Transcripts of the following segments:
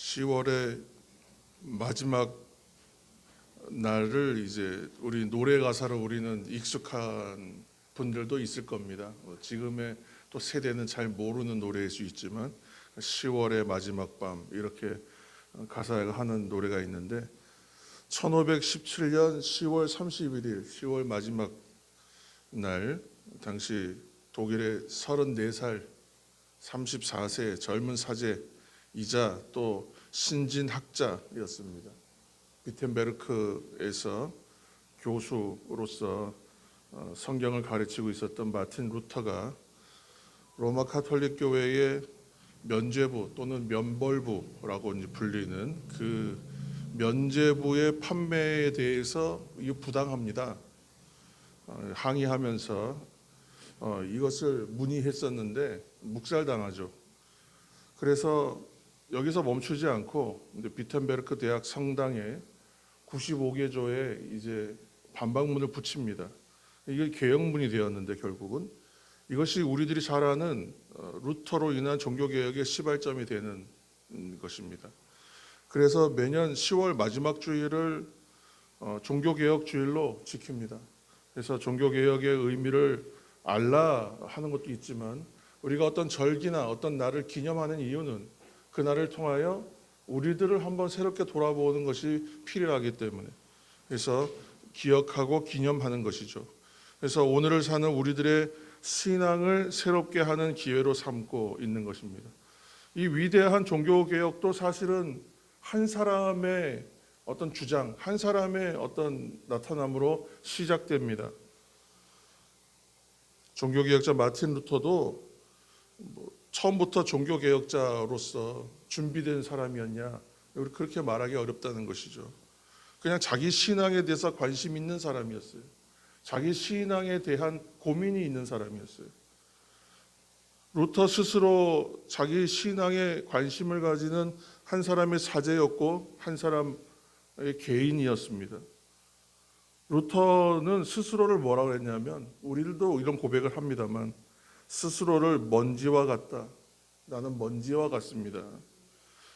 10월의 마지막 날을 이제 우리 노래 가사를 우리는 익숙한 분들도 있을 겁니다. 지금의 또 세대는 잘 모르는 노래일 수 있지만 10월의 마지막 밤 이렇게 가사가 하는 노래가 있는데 1517년 10월 31일 10월 마지막 날 당시 독일의 34살 34세 젊은 사제이자 또 신진학자였습니다. 비텐베르크에서 교수로서 성경을 가르치고 있었던 마틴 루터가 로마 가톨릭 교회의 면죄부 또는 면벌부라고 이제 불리는 그 면죄부의 판매에 대해서 이거 부당합니다. 항의하면서 이것을 문의했었는데 묵살당하죠. 그래서 여기서 멈추지 않고 비텐베르크 대학 성당에 95개조에 이제 반박문을 붙입니다. 이게 개혁문이 되었는데 결국은 이것이 우리들이 잘 아는 루터로 인한 종교개혁의 시발점이 되는 것입니다. 그래서 매년 10월 마지막 주일을 종교개혁 주일로 지킵니다. 그래서 종교개혁의 의미를 알라 하는 것도 있지만 우리가 어떤 절기나 어떤 날을 기념하는 이유는 그 날을 통하여 우리들을 한번 새롭게 돌아보는 것이 필요하기 때문에 그래서 기억하고 기념하는 것이죠. 그래서 오늘을 사는 우리들의 신앙을 새롭게 하는 기회로 삼고 있는 것입니다. 이 위대한 종교개혁도 사실은 한 사람의 어떤 주장, 한 사람의 어떤 나타남으로 시작됩니다. 종교개혁자 마틴 루터도 처음부터 종교개혁자로서 준비된 사람이었냐? 우리 그렇게 말하기 어렵다는 것이죠. 그냥 자기 신앙에 대해서 관심 있는 사람이었어요. 자기 신앙에 대한 고민이 있는 사람이었어요. 루터 스스로 자기 신앙에 관심을 가지는 한 사람의 사제였고 한 사람의 개인이었습니다. 루터는 스스로를 뭐라고 했냐면 우리들도 이런 고백을 합니다만 스스로를 먼지와 같다. 나는 먼지와 같습니다.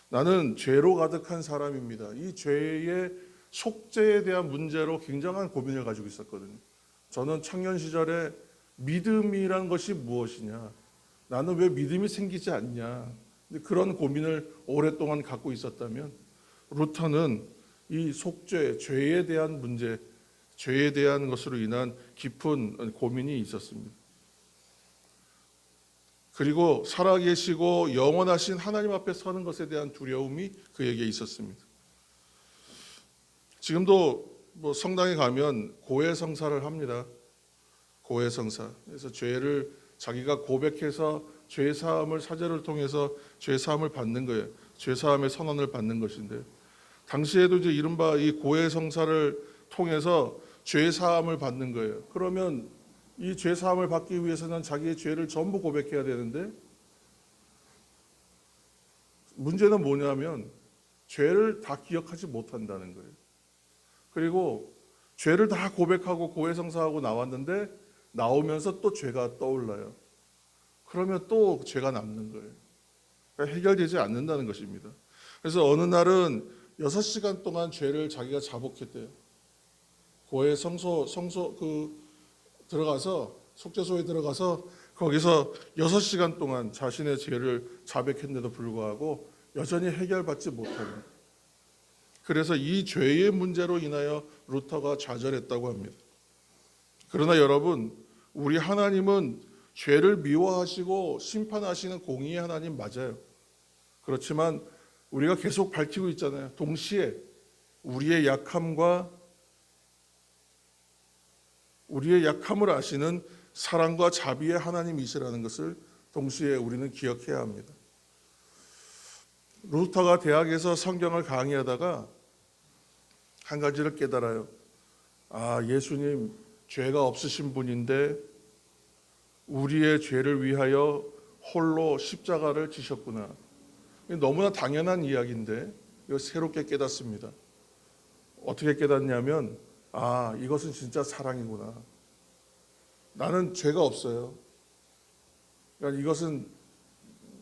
나는 죄로 가득한 사람입니다. 이 죄의 속죄에 대한 문제로 굉장한 고민을 가지고 있었거든요. 저는 청년 시절에 믿음이란 것이 무엇이냐? 나는 왜 믿음이 생기지 않냐? 그런 고민을 오랫동안 갖고 있었다면 루터는 이 속죄, 죄에 대한 문제, 죄에 대한 것으로 인한 깊은 고민이 있었습니다. 그리고 살아계시고 영원하신 하나님 앞에 서는 것에 대한 두려움이 그에게 있었습니다. 지금도 성당에 가면 고해성사를 합니다. 고해성사. 그래서 죄를 자기가 고백해서 죄사함을 사제를 통해서 죄사함을 받는 거예요. 죄사함의 선언을 받는 것인데 당시에도 이제 이른바 이 고해성사를 통해서 죄사함을 받는 거예요. 그러면 이 죄사함을 받기 위해서는 자기의 죄를 전부 고백해야 되는데 문제는 뭐냐면 죄를 다 기억하지 못한다는 거예요. 그리고 죄를 다 고백하고 고해성사하고 나왔는데 나오면서 또 죄가 떠올라요. 그러면 또 죄가 남는 거예요. 그러니까 해결되지 않는다는 것입니다. 그래서 어느 날은 6시간 동안 죄를 자기가 자복했대요. 고해성소 들어가서 속죄소에 들어가서 거기서 6시간 동안 자신의 죄를 자백했는데도 불구하고 여전히 해결받지 못하는. 그래서 이 죄의 문제로 인하여 루터가 좌절했다고 합니다. 그러나 여러분, 우리 하나님은 죄를 미워하시고 심판하시는 공의의 하나님 맞아요. 그렇지만 우리가 계속 밝히고 있잖아요. 동시에 우리의 약함을 아시는 사랑과 자비의 하나님이시라는 것을 동시에 우리는 기억해야 합니다. 루터가 대학에서 성경을 강의하다가 한 가지를 깨달아요. 예수님 죄가 없으신 분인데 우리의 죄를 위하여 홀로 십자가를 지셨구나. 너무나 당연한 이야기인데 이거 새롭게 깨닫습니다. 어떻게 깨닫냐면 이것은 진짜 사랑이구나. 나는 죄가 없어요. 그러니까 이것은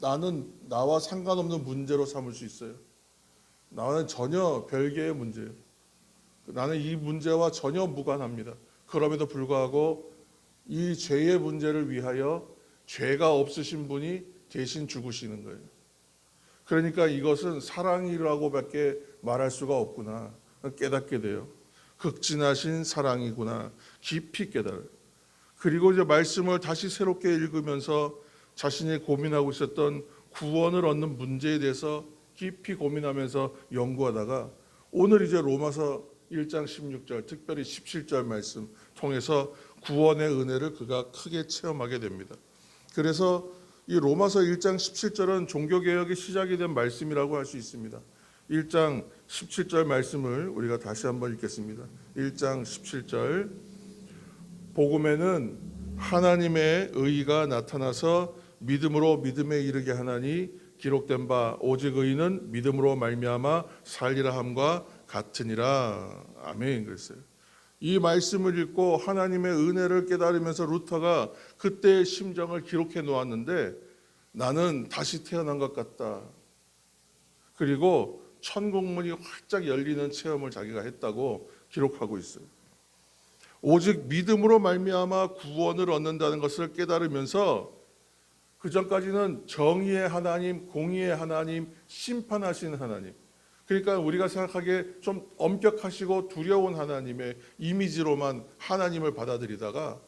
나는 나와 상관없는 문제로 삼을 수 있어요. 나는 전혀 별개의 문제예요. 나는 이 문제와 전혀 무관합니다. 그럼에도 불구하고 이 죄의 문제를 위하여 죄가 없으신 분이 대신 죽으시는 거예요. 그러니까 이것은 사랑이라고밖에 말할 수가 없구나 깨닫게 돼요. 극진하신 사랑이구나 깊이 깨달아요. 그리고 이제 말씀을 다시 새롭게 읽으면서 자신이 고민하고 있었던 구원을 얻는 문제에 대해서 깊이 고민하면서 연구하다가 오늘 이제 로마서 1장 16절 특별히 17절 말씀 통해서 구원의 은혜를 그가 크게 체험하게 됩니다. 그래서 이 로마서 1장 17절은 종교개혁의 시작이 된 말씀이라고 할 수 있습니다. 1장 17절 말씀을 우리가 다시 한번 읽겠습니다. 1장 17절 복음에는 하나님의 의가 나타나서 믿음으로 믿음에 이르게 하나니 기록된 바 오직 의인은 믿음으로 말미암아 살리라 함과 같으니라. 아멘. 그랬어요. 이 말씀을 읽고 하나님의 은혜를 깨달으면서 루터가 그때의 심정을 기록해 놓았는데 나는 다시 태어난 것 같다. 그리고 천국문이 활짝 열리는 체험을 자기가 했다고 기록하고 있어요. 오직 믿음으로 말미암아 구원을 얻는다는 것을 깨달으면서 그 전까지는 정의의 하나님, 공의의 하나님, 심판하시는 하나님, 그러니까 우리가 생각하기에 좀 엄격하시고 두려운 하나님의 이미지로만 하나님을 받아들이다가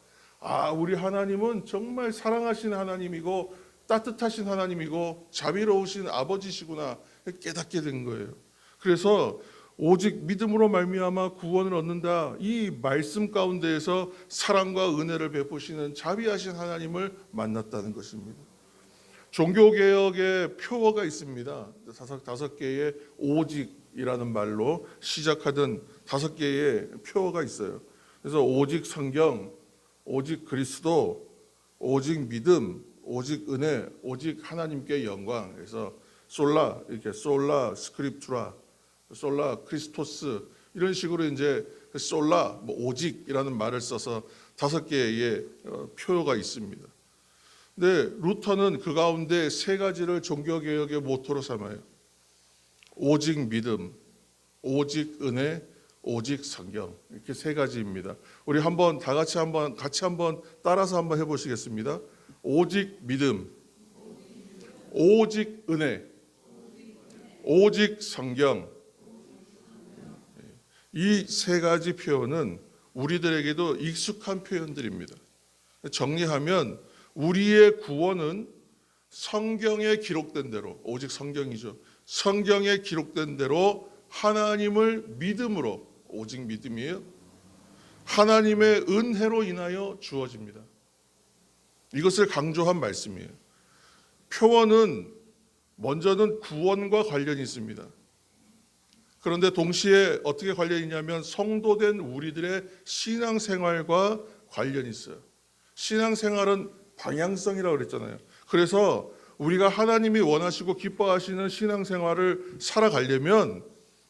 우리 하나님은 정말 사랑하시는 하나님이고 따뜻하신 하나님이고 자비로우신 아버지시구나 깨닫게 된 거예요. 그래서 오직 믿음으로 말미암아 구원을 얻는다. 이 말씀 가운데에서 사랑과 은혜를 베푸시는 자비하신 하나님을 만났다는 것입니다. 종교개혁의 표어가 있습니다. 다섯 개의 오직이라는 말로 시작하던 5개의 표어가 있어요. 그래서 오직 성경, 오직 그리스도, 오직 믿음, 오직 은혜, 오직 하나님께 영광. 그래서 솔라, 이렇게 솔라 스크립투라, 솔라 크리스토스 이런 식으로 이제 솔라 오직이라는 말을 써서 5개의 표어가 있습니다. 근데 루터는 그 가운데 3가지를 종교개혁의 모토로 삼아요. 오직 믿음, 오직 은혜, 오직 성경. 이렇게 3가지입니다. 우리 한번 다 같이 한번 따라서 한번 해보시겠습니다. 오직 믿음, 오직 은혜, 오직 성경. 이 3가지 표현은 우리들에게도 익숙한 표현들입니다. 정리하면 우리의 구원은 성경에 기록된 대로, 오직 성경이죠. 성경에 기록된 대로 하나님을 믿음으로, 오직 믿음이에요. 하나님의 은혜로 인하여 주어집니다. 이것을 강조한 말씀이에요. 표어는 먼저는 구원과 관련이 있습니다. 그런데 동시에 어떻게 관련이 있냐면 성도된 우리들의 신앙생활과 관련이 있어요. 신앙생활은 방향성이라고 그랬잖아요. 그래서 우리가 하나님이 원하시고 기뻐하시는 신앙생활을 살아가려면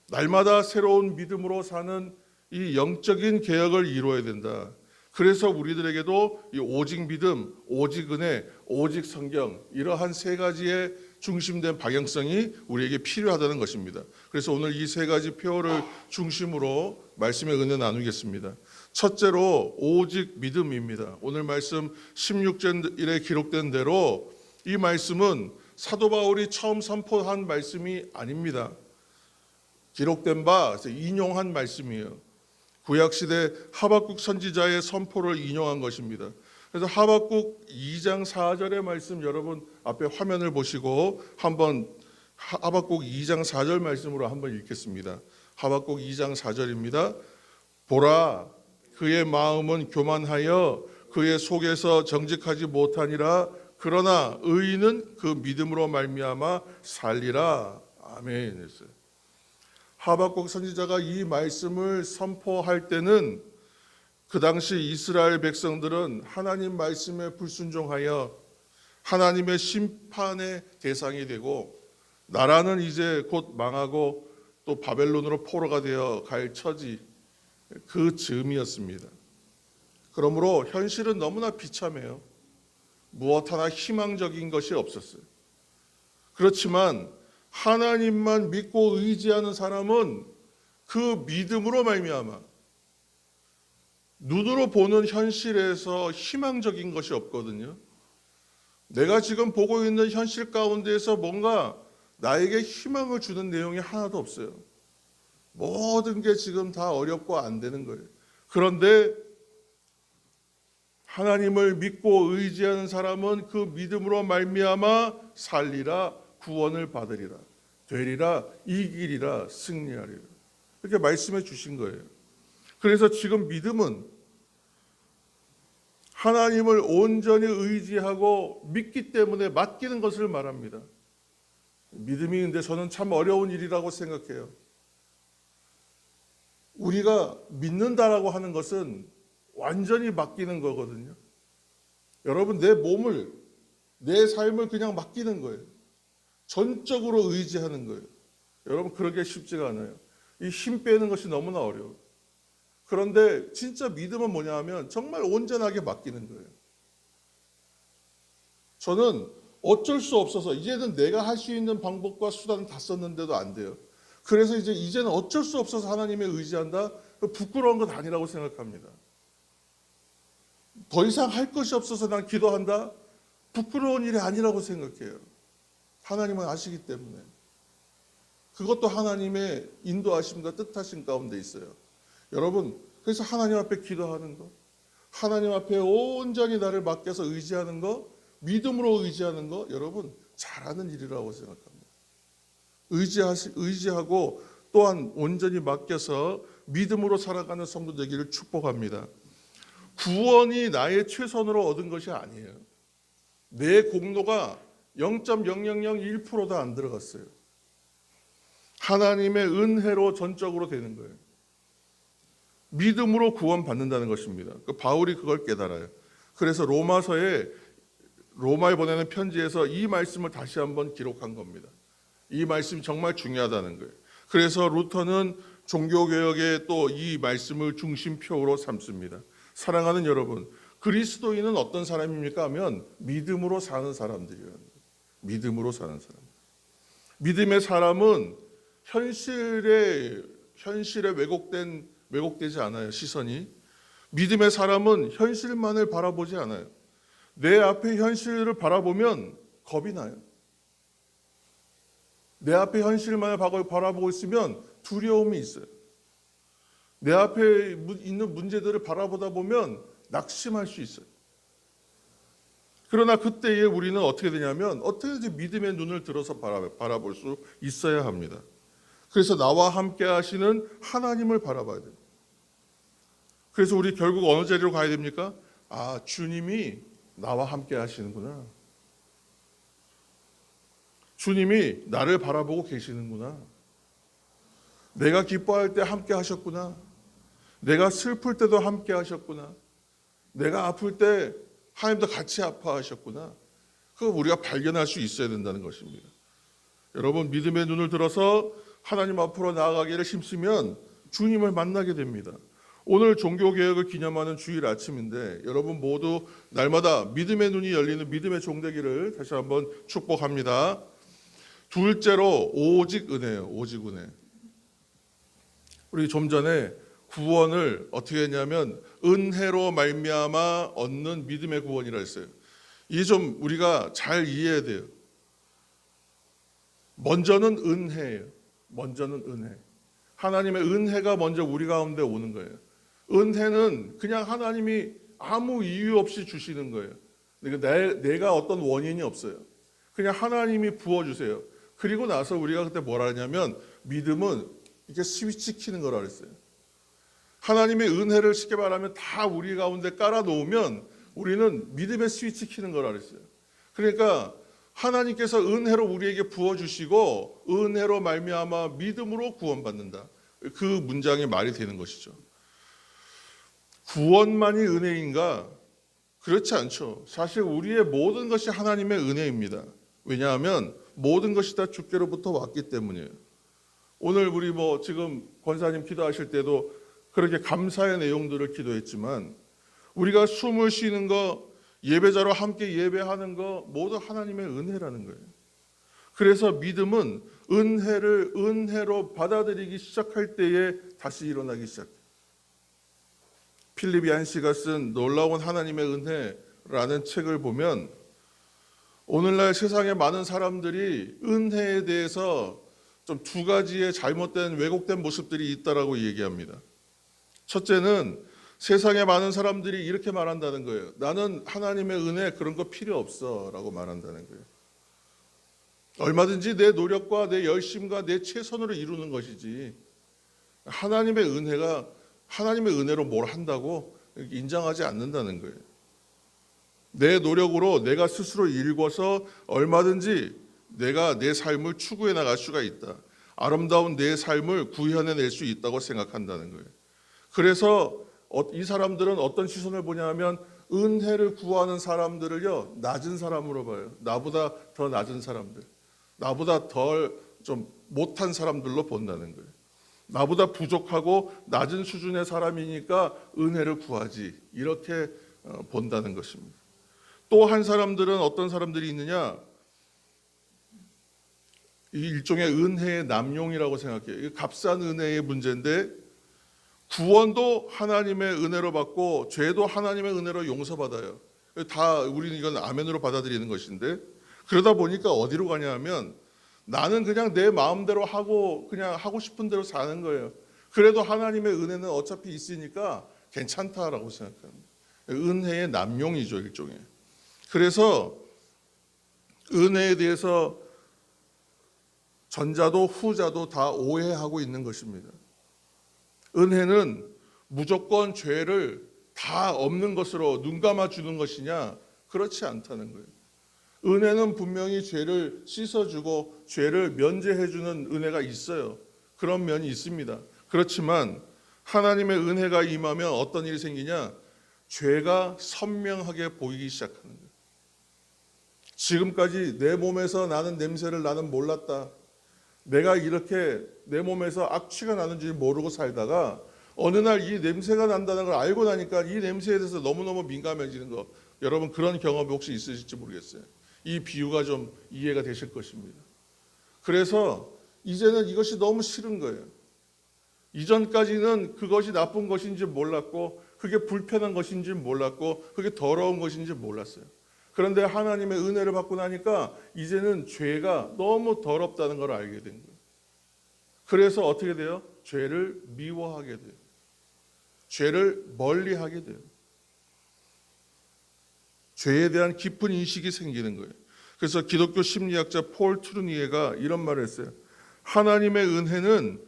날마다 새로운 믿음으로 사는 이 영적인 개혁을 이루어야 된다. 그래서 우리들에게도 이 오직 믿음, 오직 은혜, 오직 성경 이러한 3가지의 중심된 방향성이 우리에게 필요하다는 것입니다. 그래서 오늘 이 3가지 표어를 중심으로 말씀의 은혜 나누겠습니다. 첫째로 오직 믿음입니다. 오늘 말씀 16절에 기록된 대로 이 말씀은 사도 바울이 처음 선포한 말씀이 아닙니다. 기록된 바 인용한 말씀이에요. 구약시대 하박국 선지자의 선포를 인용한 것입니다. 그래서 하박국 2장 4절의 말씀 여러분 앞에 화면을 보시고 한번 하박국 2장 4절 말씀으로 한번 읽겠습니다. 하박국 2장 4절입니다. 보라 그의 마음은 교만하여 그의 속에서 정직하지 못하니라. 그러나 의인은 그 믿음으로 말미암아 살리라. 아멘 했어요. 하박국 선지자가 이 말씀을 선포할 때는 그 당시 이스라엘 백성들은 하나님 말씀에 불순종하여 하나님의 심판의 대상이 되고 나라는 이제 곧 망하고 또 바벨론으로 포로가 되어 갈 처지 그 즈음이었습니다. 그러므로 현실은 너무나 비참해요. 무엇 하나 희망적인 것이 없었어요. 그렇지만 하나님만 믿고 의지하는 사람은 그 믿음으로 말미암아 눈으로 보는 현실에서 희망적인 것이 없거든요. 내가 지금 보고 있는 현실 가운데에서 뭔가 나에게 희망을 주는 내용이 하나도 없어요. 모든 게 지금 다 어렵고 안 되는 거예요. 그런데 하나님을 믿고 의지하는 사람은 그 믿음으로 말미암아 살리라, 구원을 받으리라, 되리라, 이기리라, 승리하리라. 이렇게 말씀해 주신 거예요. 그래서 지금 믿음은 하나님을 온전히 의지하고 믿기 때문에 맡기는 것을 말합니다. 믿음이 근데 저는 참 어려운 일이라고 생각해요. 우리가 믿는다라고 하는 것은 완전히 맡기는 거거든요. 여러분, 내 몸을, 내 삶을 그냥 맡기는 거예요. 전적으로 의지하는 거예요. 여러분, 그러기 쉽지가 않아요. 이 힘 빼는 것이 너무나 어려워요. 그런데 진짜 믿음은 뭐냐 하면 정말 온전하게 맡기는 거예요. 저는 어쩔 수 없어서 이제는 내가 할 수 있는 방법과 수단은 다 썼는데도 안 돼요. 그래서 이제는 어쩔 수 없어서 하나님에 의지한다? 부끄러운 건 아니라고 생각합니다. 더 이상 할 것이 없어서 난 기도한다? 부끄러운 일이 아니라고 생각해요. 하나님은 아시기 때문에. 그것도 하나님의 인도하심과 뜻하심 가운데 있어요. 여러분, 그래서 하나님 앞에 기도하는 거, 하나님 앞에 온전히 나를 맡겨서 의지하는 거, 믿음으로 의지하는 거, 여러분 잘하는 일이라고 생각합니다. 의지하고 또한 온전히 맡겨서 믿음으로 살아가는 성도 되기를 축복합니다. 구원이 나의 최선으로 얻은 것이 아니에요. 내 공로가 0.0001%도 안 들어갔어요. 하나님의 은혜로 전적으로 되는 거예요. 믿음으로 구원받는다는 것입니다. 바울이 그걸 깨달아요. 그래서 로마에 보내는 편지에서 이 말씀을 다시 한번 기록한 겁니다. 이 말씀이 정말 중요하다는 거예요. 그래서 루터는 종교개혁에 또 이 말씀을 중심표로 삼습니다. 사랑하는 여러분, 그리스도인은 어떤 사람입니까 하면 믿음으로 사는 사람들이에요. 믿음으로 사는 사람. 믿음의 사람은 현실에 왜곡되지 않아요. 시선이. 믿음의 사람은 현실만을 바라보지 않아요. 내 앞에 현실을 바라보면 겁이 나요. 내 앞에 현실만을 바라보고 있으면 두려움이 있어요. 내 앞에 있는 문제들을 바라보다 보면 낙심할 수 있어요. 그러나 그때에 우리는 어떻게 되냐면 어떻게든지 믿음의 눈을 들어서 바라볼 수 있어야 합니다. 그래서 나와 함께 하시는 하나님을 바라봐야 돼요. 그래서 우리 결국 어느 자리로 가야 됩니까? 아, 주님이 나와 함께 하시는구나. 주님이 나를 바라보고 계시는구나. 내가 기뻐할 때 함께 하셨구나. 내가 슬플 때도 함께 하셨구나. 내가 아플 때 하나님도 같이 아파하셨구나. 그거 우리가 발견할 수 있어야 된다는 것입니다. 여러분, 믿음의 눈을 들어서 하나님 앞으로 나아가기를 힘쓰면 주님을 만나게 됩니다. 오늘 종교개혁을 기념하는 주일 아침인데 여러분 모두 날마다 믿음의 눈이 열리는 믿음의 종되기를 다시 한번 축복합니다. 둘째로 오직 은혜예요. 오직 은혜. 우리 좀 전에 구원을 어떻게 했냐면 은혜로 말미암아 얻는 믿음의 구원이라 했어요. 이게 좀 우리가 잘 이해해야 돼요. 먼저는 은혜예요. 먼저는 은혜. 하나님의 은혜가 먼저 우리 가운데 오는 거예요. 은혜는 그냥 하나님이 아무 이유 없이 주시는 거예요. 그러니까 내가 어떤 원인이 없어요. 그냥 하나님이 부어주세요. 그리고 나서 우리가 그때 뭐라 하냐면 믿음은 이렇게 스위치 키는 거라 그랬어요. 하나님의 은혜를 쉽게 말하면 다 우리 가운데 깔아놓으면 우리는 믿음의 스위치 키는 거라 그랬어요. 그러니까 하나님께서 은혜로 우리에게 부어주시고 은혜로 말미암아 믿음으로 구원받는다. 그 문장이 말이 되는 것이죠. 구원만이 은혜인가? 그렇지 않죠. 사실 우리의 모든 것이 하나님의 은혜입니다. 왜냐하면 모든 것이 다 주께로부터 왔기 때문이에요. 오늘 우리 지금 권사님 기도하실 때도 그렇게 감사의 내용들을 기도했지만 우리가 숨을 쉬는 거, 예배자로 함께 예배하는 거 모두 하나님의 은혜라는 거예요. 그래서 믿음은 은혜를 은혜로 받아들이기 시작할 때에 다시 일어나기 시작해요. 필립 얀시가 쓴 놀라운 하나님의 은혜라는 책을 보면 오늘날 세상에 많은 사람들이 은혜에 대해서 좀 두 가지의 잘못된 왜곡된 모습들이 있다라고 얘기합니다. 첫째는 세상에 많은 사람들이 이렇게 말한다는 거예요. 나는 하나님의 은혜 그런 거 필요 없어 라고 말한다는 거예요. 얼마든지 내 노력과 내 열심과 내 최선으로 이루는 것이지 하나님의 은혜로 뭘 한다고 인정하지 않는다는 거예요. 내 노력으로 내가 스스로 일궈서 얼마든지 내가 내 삶을 추구해 나갈 수가 있다. 아름다운 내 삶을 구현해낼 수 있다고 생각한다는 거예요. 그래서 이 사람들은 어떤 시선을 보냐 하면 은혜를 구하는 사람들을요 낮은 사람으로 봐요. 나보다 더 낮은 사람들, 나보다 덜 좀 못한 사람들로 본다는 거예요. 나보다 부족하고 낮은 수준의 사람이니까 은혜를 구하지 이렇게 본다는 것입니다. 또 한 사람들은 어떤 사람들이 있느냐, 이 일종의 은혜의 남용이라고 생각해요. 이게 값싼 은혜의 문제인데 구원도 하나님의 은혜로 받고 죄도 하나님의 은혜로 용서받아요. 다 우리는 이건 아멘으로 받아들이는 것인데 그러다 보니까 어디로 가냐 하면 나는 그냥 내 마음대로 하고 그냥 하고 싶은 대로 사는 거예요. 그래도 하나님의 은혜는 어차피 있으니까 괜찮다라고 생각합니다. 은혜의 남용이죠, 일종의. 그래서 은혜에 대해서 전자도 후자도 다 오해하고 있는 것입니다. 은혜는 무조건 죄를 다 없는 것으로 눈 감아주는 것이냐? 그렇지 않다는 거예요. 은혜는 분명히 죄를 씻어주고 죄를 면제해주는 은혜가 있어요. 그런 면이 있습니다. 그렇지만 하나님의 은혜가 임하면 어떤 일이 생기냐? 죄가 선명하게 보이기 시작하는 거예요. 지금까지 내 몸에서 나는 냄새를 나는 몰랐다. 내가 이렇게 내 몸에서 악취가 나는지 모르고 살다가 어느 날 이 냄새가 난다는 걸 알고 나니까 이 냄새에 대해서 너무너무 민감해지는 거, 여러분 그런 경험이 혹시 있으실지 모르겠어요. 이 비유가 좀 이해가 되실 것입니다. 그래서 이제는 이것이 너무 싫은 거예요. 이전까지는 그것이 나쁜 것인지 몰랐고 그게 불편한 것인지 몰랐고 그게 더러운 것인지 몰랐어요. 그런데 하나님의 은혜를 받고 나니까 이제는 죄가 너무 더럽다는 걸 알게 된 거예요. 그래서 어떻게 돼요? 죄를 미워하게 돼요. 죄를 멀리하게 돼요. 죄에 대한 깊은 인식이 생기는 거예요. 그래서 기독교 심리학자 폴 트루니에가 이런 말을 했어요. 하나님의 은혜는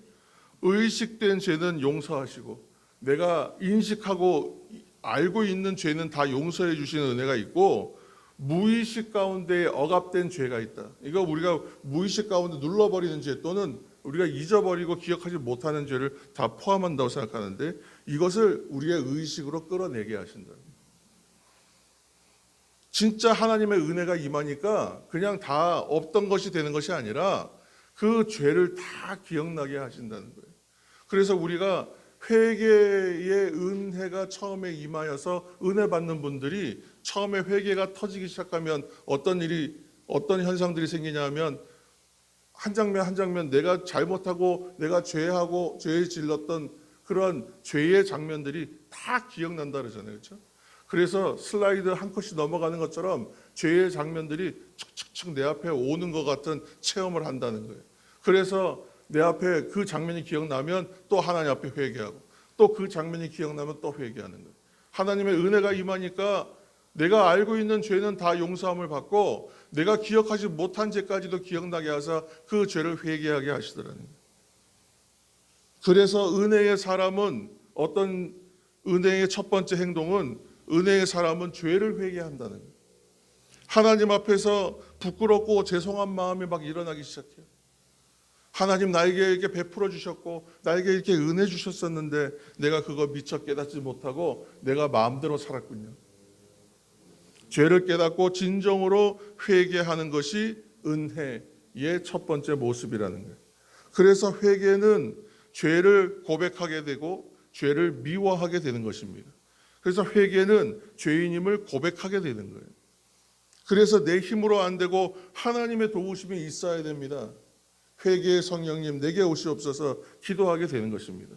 의식된 죄는 용서하시고 내가 인식하고 알고 있는 죄는 다 용서해 주시는 은혜가 있고 무의식 가운데 억압된 죄가 있다. 이거 우리가 무의식 가운데 눌러버리는 죄 또는 우리가 잊어버리고 기억하지 못하는 죄를 다 포함한다고 생각하는데 이것을 우리의 의식으로 끌어내게 하신다. 진짜 하나님의 은혜가 임하니까 그냥 다 없던 것이 되는 것이 아니라 그 죄를 다 기억나게 하신다는 거예요. 그래서 우리가 회개의 은혜가 처음에 임하여서 은혜 받는 분들이 처음에 회개가 터지기 시작하면 어떤 현상들이 생기냐 하면 한 장면 한 장면 내가 잘못하고 내가 죄에 질렀던 그런 죄의 장면들이 다 기억난다 그러잖아요. 그렇죠? 그래서 슬라이드 한 컷이 넘어가는 것처럼 죄의 장면들이 척척척 내 앞에 오는 것 같은 체험을 한다는 거예요. 그래서 내 앞에 그 장면이 기억나면 또 하나님 앞에 회개하고 또 그 장면이 기억나면 또 회개하는 거예요. 하나님의 은혜가 임하니까 내가 알고 있는 죄는 다 용서함을 받고 내가 기억하지 못한 죄까지도 기억나게 하사 그 죄를 회개하게 하시더라는 거예요. 그래서 은혜의 사람은 은혜의 첫 번째 행동은 은혜의 사람은 죄를 회개한다는 거예요. 하나님 앞에서 부끄럽고 죄송한 마음이 막 일어나기 시작해요. 하나님 나에게 이렇게 베풀어 주셨고 나에게 이렇게 은혜 주셨었는데 내가 그거 미처 깨닫지 못하고 내가 마음대로 살았군요. 죄를 깨닫고 진정으로 회개하는 것이 은혜의 첫 번째 모습이라는 거예요. 그래서 회개는 죄를 고백하게 되고 죄를 미워하게 되는 것입니다. 그래서 회개는 죄인임을 고백하게 되는 거예요. 그래서 내 힘으로 안 되고 하나님의 도우심이 있어야 됩니다. 회개의 성령님 내게 오시옵소서 기도하게 되는 것입니다.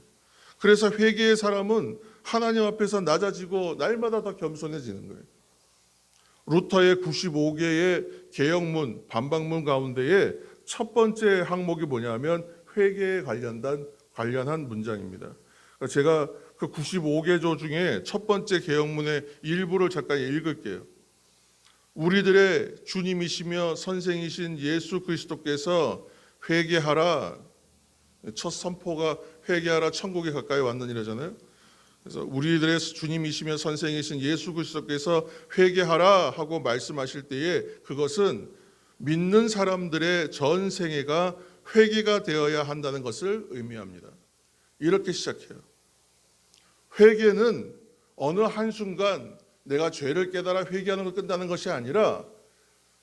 그래서 회개의 사람은 하나님 앞에서 낮아지고 날마다 더 겸손해지는 거예요. 루터의 95개의 개혁문, 반박문 가운데에 첫 번째 항목이 뭐냐면 회개에 관련한 문장입니다. 제가 그 95개조 중에 첫 번째 개혁문의 일부를 잠깐 읽을게요. 우리들의 주님이시며 선생이신 예수 그리스도께서 회개하라. 첫 선포가 회개하라 천국에 가까이 왔느니라잖아요. 그래서 우리들의 주님이시며 선생이신 예수 그리스도께서 회개하라 하고 말씀하실 때에 그것은 믿는 사람들의 전 생애가 회개가 되어야 한다는 것을 의미합니다. 이렇게 시작해요. 회개는 어느 한순간 내가 죄를 깨달아 회개하는 걸 끝나는 것이 아니라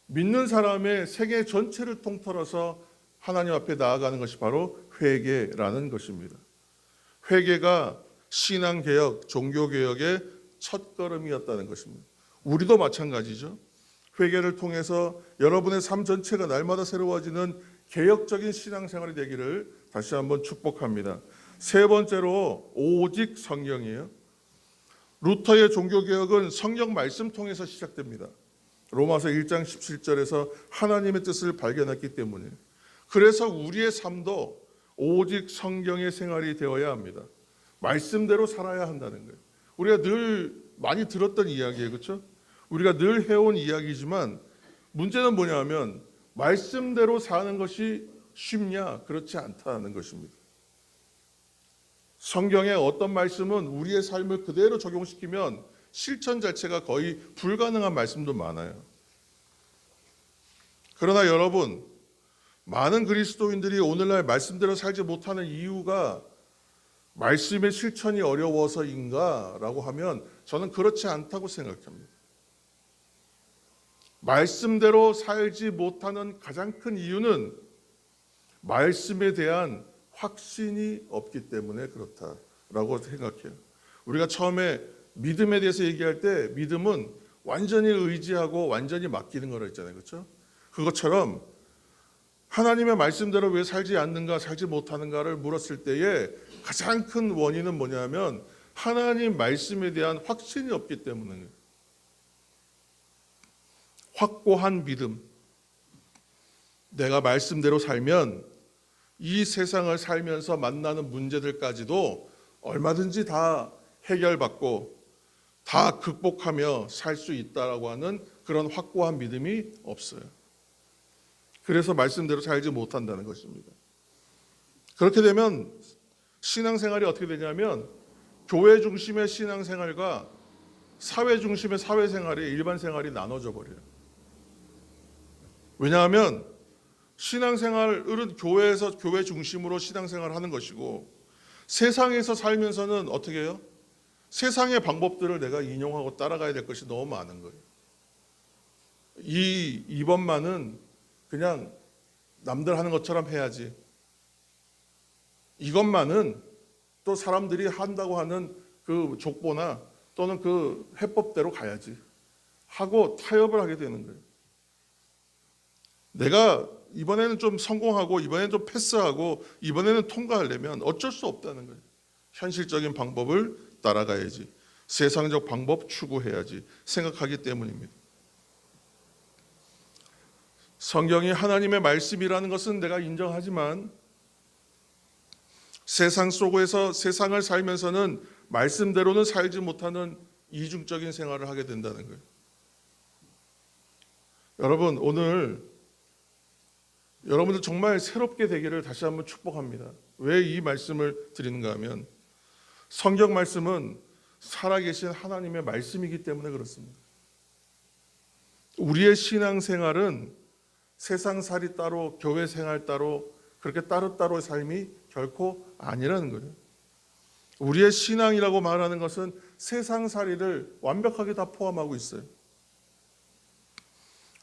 믿는 사람의 생애 전체를 통틀어서 하나님 앞에 나아가는 것이 바로 회개라는 것입니다. 회개가 신앙개혁, 종교개혁의 첫걸음이었다는 것입니다. 우리도 마찬가지죠. 회개를 통해서 여러분의 삶 전체가 날마다 새로워지는 개혁적인 신앙생활이 되기를 다시 한번 축복합니다. 세 번째로 오직 성경이에요. 루터의 종교개혁은 성경 말씀 통해서 시작됩니다. 로마서 1장 17절에서 하나님의 뜻을 발견했기 때문에 그래서 우리의 삶도 오직 성경의 생활이 되어야 합니다. 말씀대로 살아야 한다는 거예요. 우리가 늘 많이 들었던 이야기예요. 그렇죠? 우리가 늘 해온 이야기지만 문제는 뭐냐면 말씀대로 사는 것이 쉽냐? 그렇지 않다는 것입니다. 성경의 어떤 말씀은 우리의 삶을 그대로 적용시키면 실천 자체가 거의 불가능한 말씀도 많아요. 그러나 여러분, 많은 그리스도인들이 오늘날 말씀대로 살지 못하는 이유가 말씀의 실천이 어려워서인가? 라고 하면 저는 그렇지 않다고 생각합니다. 말씀대로 살지 못하는 가장 큰 이유는 말씀에 대한 확신이 없기 때문에 그렇다라고 생각해요. 우리가 처음에 믿음에 대해서 얘기할 때 믿음은 완전히 의지하고 완전히 맡기는 거라 했잖아요. 그렇죠? 그것처럼 하나님의 말씀대로 왜 살지 않는가, 살지 못하는가를 물었을 때에 가장 큰 원인은 뭐냐면 하나님 말씀에 대한 확신이 없기 때문에 확고한 믿음. 내가 말씀대로 살면 이 세상을 살면서 만나는 문제들까지도 얼마든지 다 해결받고 다 극복하며 살 수 있다라고 하는 그런 확고한 믿음이 없어요. 그래서 말씀대로 살지 못한다는 것입니다. 그렇게 되면 신앙생활이 어떻게 되냐면 교회 중심의 신앙생활과 사회 중심의 사회생활이 일반 생활이 나눠져 버려요. 왜냐하면 신앙생활은 교회에서 교회 중심으로 신앙생활을 하는 것이고 세상에서 살면서는 어떻게 해요? 세상의 방법들을 내가 인용하고 따라가야 될 것이 너무 많은 거예요. 이번만은 그냥 남들 하는 것처럼 해야지. 이것만은 또 사람들이 한다고 하는 그 족보나 또는 그 해법대로 가야지 하고 타협을 하게 되는 거예요. 내가 이번에는 좀 성공하고 이번에는 좀 패스하고 이번에는 통과하려면 어쩔 수 없다는 거예요. 현실적인 방법을 따라가야지. 세상적 방법 추구해야지 생각하기 때문입니다. 성경이 하나님의 말씀이라는 것은 내가 인정하지만 세상 속에서 세상을 살면서는 말씀대로는 살지 못하는 이중적인 생활을 하게 된다는 거예요. 여러분, 오늘 여러분들 정말 새롭게 되기를 다시 한번 축복합니다. 왜 이 말씀을 드리는가 하면 성경 말씀은 살아계신 하나님의 말씀이기 때문에 그렇습니다. 우리의 신앙생활은 세상살이 따로 교회 생활 따로 그렇게 따로따로의 삶이 결코 아니라는 거예요. 우리의 신앙이라고 말하는 것은 세상살이를 완벽하게 다 포함하고 있어요.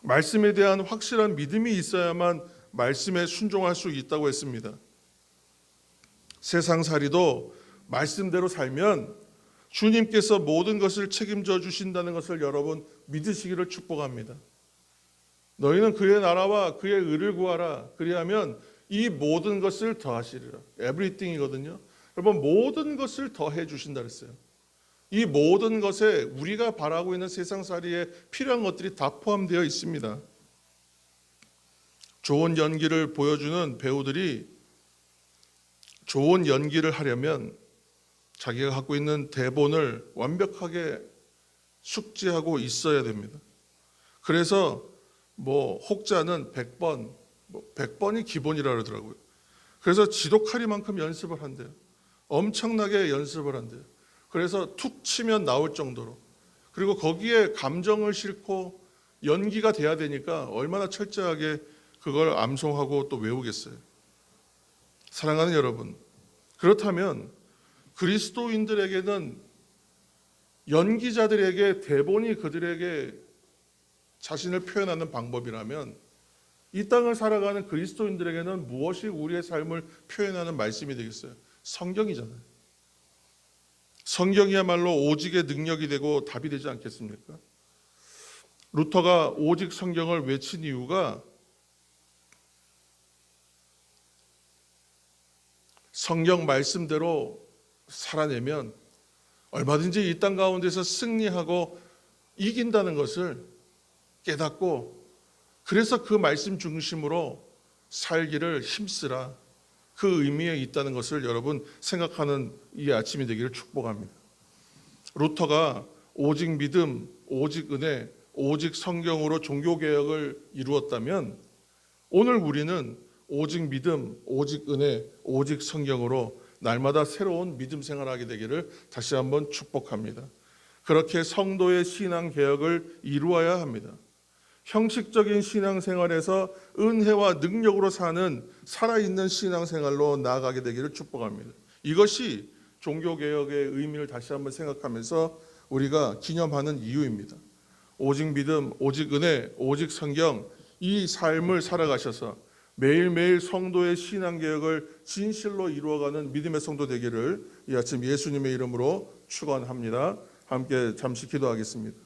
말씀에 대한 확실한 믿음이 있어야만 말씀에 순종할 수 있다고 했습니다. 세상살이도 말씀대로 살면 주님께서 모든 것을 책임져 주신다는 것을 여러분 믿으시기를 축복합니다. 너희는 그의 나라와 그의 의를 구하라. 그리하면 이 모든 것을 더하시리라. everything이거든요. 여러분, 모든 것을 더해 주신다 그랬어요. 이 모든 것에 우리가 바라고 있는 세상살이에 필요한 것들이 다 포함되어 있습니다. 좋은 연기를 보여주는 배우들이 좋은 연기를 하려면 자기가 갖고 있는 대본을 완벽하게 숙지하고 있어야 됩니다. 그래서 혹자는 100번, 100번이 기본이라 그러더라고요. 그래서 지독하리만큼 연습을 한대요. 엄청나게 연습을 한대요. 그래서 툭 치면 나올 정도로. 그리고 거기에 감정을 싣고 연기가 돼야 되니까 얼마나 철저하게 그걸 암송하고 또 외우겠어요. 사랑하는 여러분, 그렇다면 그리스도인들에게는 연기자들에게 대본이 그들에게 자신을 표현하는 방법이라면 이 땅을 살아가는 그리스도인들에게는 무엇이 우리의 삶을 표현하는 말씀이 되겠어요? 성경이잖아요. 성경이야말로 오직의 능력이 되고 답이 되지 않겠습니까? 루터가 오직 성경을 외친 이유가 성경 말씀대로 살아내면 얼마든지 이 땅 가운데서 승리하고 이긴다는 것을 깨닫고, 그래서 그 말씀 중심으로 살기를 힘쓰라, 그 의미에 있다는 것을 여러분 생각하는 이 아침이 되기를 축복합니다. 루터가 오직 믿음, 오직 은혜, 오직 성경으로 종교개혁을 이루었다면 오늘 우리는 오직 믿음, 오직 은혜, 오직 성경으로 날마다 새로운 믿음 생활하게 되기를 다시 한번 축복합니다. 그렇게 성도의 신앙개혁을 이루어야 합니다. 형식적인 신앙생활에서 은혜와 능력으로 사는 살아있는 신앙생활로 나아가게 되기를 축복합니다. 이것이 종교개혁의 의미를 다시 한번 생각하면서 우리가 기념하는 이유입니다. 오직 믿음, 오직 은혜, 오직 성경, 이 삶을 살아가셔서 매일매일 성도의 신앙개혁을 진실로 이루어가는 믿음의 성도 되기를 이 아침 예수님의 이름으로 축원합니다. 함께 잠시 기도하겠습니다.